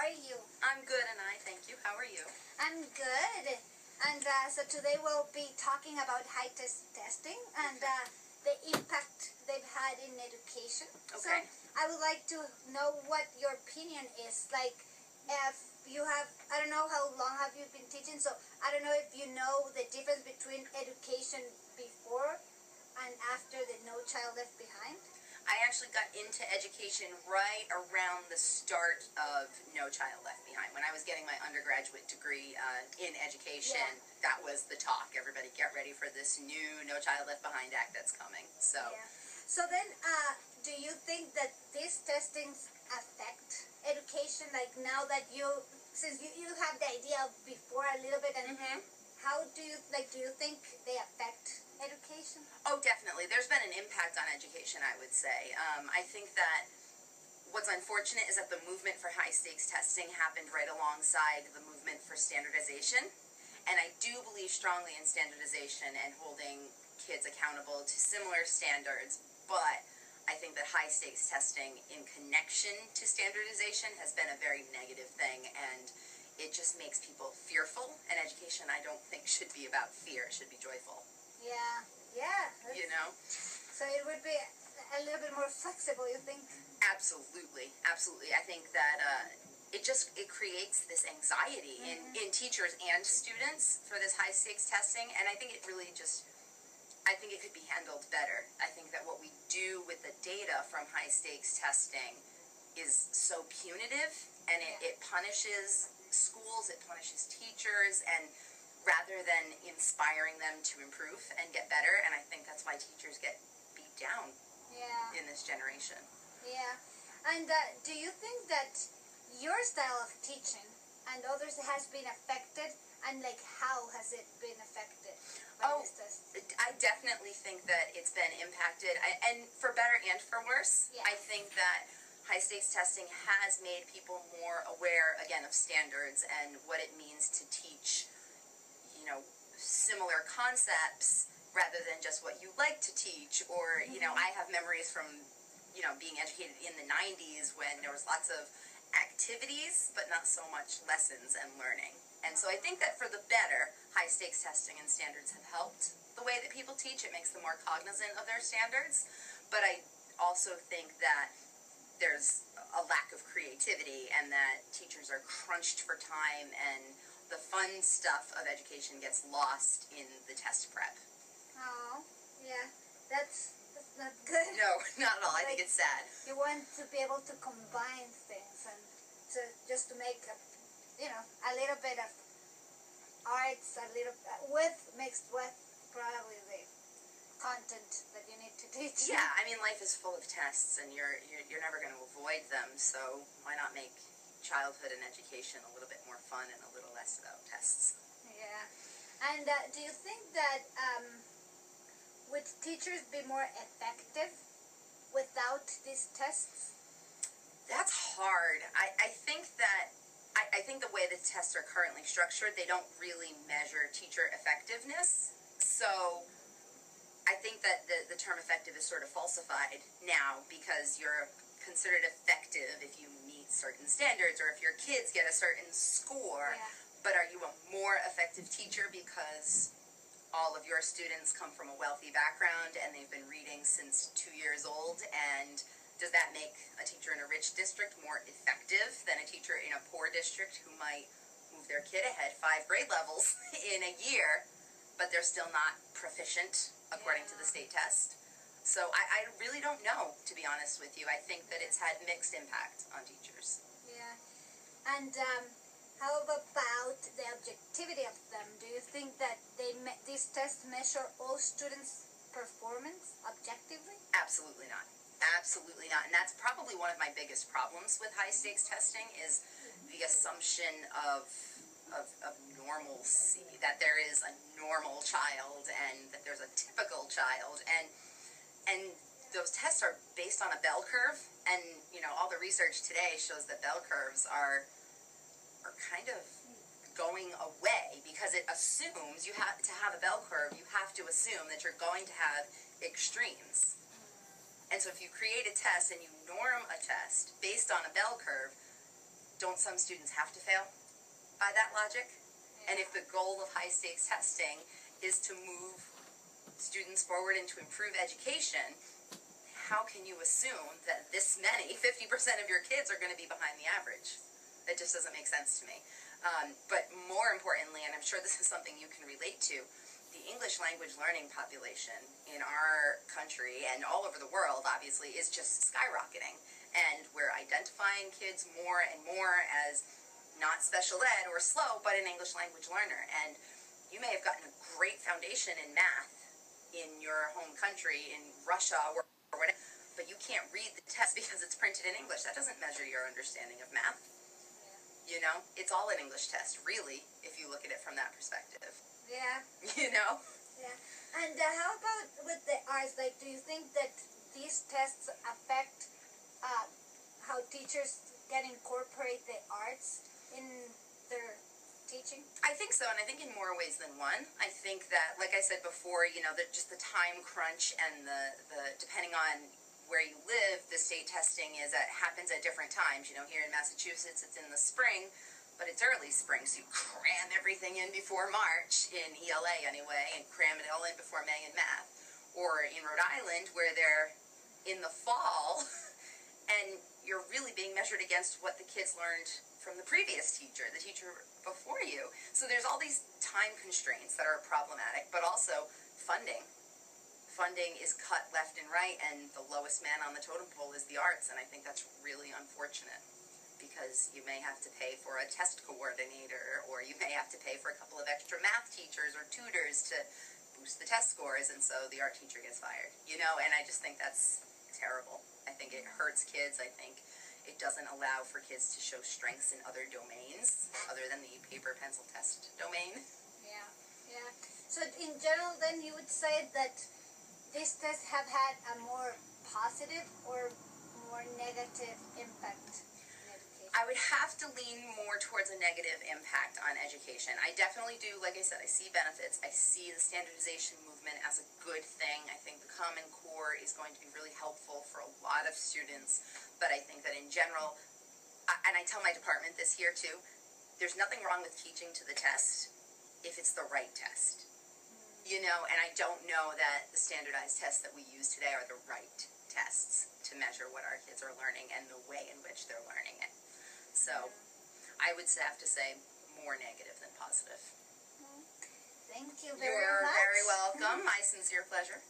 are you? I'm good, and I thank you. How are you? I'm good. And so today we'll be talking about high-test testing and the impact they've had in education. Okay. So I would like to know what your opinion is. Like, if you have, I don't know how long have you been teaching, so I don't know if you know the difference between education before and after the No Child Left Behind. I actually got into education right around the start of No Child Left Behind. When I was getting my undergraduate degree in education, that was the talk. Everybody get ready for this new No Child Left Behind Act that's coming. So then, do you think that these testings affect education? Like now that since you have the idea of before a little bit, and how do you think they affect education? Oh, definitely. There's been an impact on education, I would say. I think that what's unfortunate is that the movement for high-stakes testing happened right alongside the movement for standardization. And I do believe strongly in standardization and holding kids accountable to similar standards, but I think that high-stakes testing in connection to standardization has been a very negative thing, and it just makes people fearful, and education I don't think should be about fear, it should be joyful. Yeah. You know? So it would be a little bit more flexible, you think? Absolutely. I think that it creates this anxiety in teachers and students for this high stakes testing, and I think it really I think it could be handled better. I think that what we do with the data from high stakes testing is so punitive, and it punishes schools, it punishes teachers, and rather than inspiring them to improve and get better, and I think that's why teachers get beat down in this generation. Yeah. And do you think that your style of teaching and others has been affected, and like how has it been affected by this test? I definitely think that it's been impacted, and for better and for worse. Yeah. I think that high-stakes testing has made people more aware, again, of standards and what it means to teach similar concepts rather than just what you like to teach, or I have memories from being educated in the 90s when there was lots of activities but not so much lessons and learning. And so I think that for the better, high stakes testing and standards have helped the way that people teach. It makes them more cognizant of their standards, but I also think that there's a lack of creativity and that teachers are crunched for time, and the fun stuff of education gets lost in the test prep. Oh, yeah, that's not good. No, not at all. I think it's sad. You want to be able to combine things and just to make a little bit of arts, mixed with probably the content that you need to teach. Yeah, I mean, life is full of tests, and you're never going to avoid them. So why not make childhood and education a little bit more fun and a little less about tests? Yeah. And do you think that would teachers be more effective without these tests? That's hard. I think the way the tests are currently structured, they don't really measure teacher effectiveness. So I think that the term effective is sort of falsified now, because you're considered effective if you meet certain standards or if your kids get a certain score. Yeah. But are you a more effective teacher because all of your students come from a wealthy background and they've been reading since 2 years old? And does that make a teacher in a rich district more effective than a teacher in a poor district who might move their kid ahead 5 grade levels in a year, but they're still not proficient according to the state test? So I really don't know, to be honest with you. I think that it's had mixed impact on teachers. Yeah. And how about the objectivity of them? Do you think that these tests measure all students' performance objectively? Absolutely not. Absolutely not. And that's probably one of my biggest problems with high-stakes testing, is the assumption of normalcy, that there is a normal child and that there's a typical child, and those tests are based on a bell curve, and all the research today shows that bell curves are kind of going away, because it assumes you have to have a bell curve, you have to assume that you're going to have extremes. And so if you create a test and you norm a test based on a bell curve, don't some students have to fail by that logic? And if the goal of high-stakes testing is to move students forward and to improve education, how can you assume that this many, 50% of your kids, are going to be behind the average? That just doesn't make sense to me. But more importantly, and I'm sure this is something you can relate to, the English language learning population in our country and all over the world, obviously, is just skyrocketing. And we're identifying kids more and more as not special ed or slow, but an English language learner. And you may have gotten a great foundation in math in your home country, in Russia or whatever, but you can't read the test because it's printed in English. That doesn't measure your understanding of math. You know, it's all an English test, really, if you look at it from that perspective. Yeah. You know? Yeah. And how about with the arts? Like, do you think that these tests affect how teachers can incorporate the arts in their teaching? I think so, and I think in more ways than one. I think that, like I said before, you know, just the time crunch and the depending on where you live, the state testing happens at different times. You know, here in Massachusetts, it's in the spring, but it's early spring, so you cram everything in before March, in ELA anyway, and cram it all in before May in math. Or in Rhode Island, where they're in the fall, and you're really being measured against what the kids learned from the previous teacher, the teacher before you. So there's all these time constraints that are problematic, but also funding. Funding is cut left and right, and the lowest man on the totem pole is the arts, and I think that's really unfortunate, because you may have to pay for a test coordinator, or you may have to pay for a couple of extra math teachers or tutors to boost the test scores, and so the art teacher gets fired. You know, and I just think that's terrible. I think it hurts kids. I think it doesn't allow for kids to show strengths in other domains, other than the paper pencil test domain. Yeah, yeah. So in general, then, you would say that these tests have had a more positive or more negative impact in education? I would have to lean more towards a negative impact on education. I definitely do, like I said, I see benefits. I see the standardization movement as a good thing. I think the Common Core is going to be really helpful for a lot of students, but I think that in general, and I tell my department this here too, there's nothing wrong with teaching to the test if it's the right test. You know, and I don't know that the standardized tests that we use today are the right tests to measure what our kids are learning and the way in which they're learning it. So I would have to say more negative than positive. Thank you very much. You're very welcome. My sincere pleasure.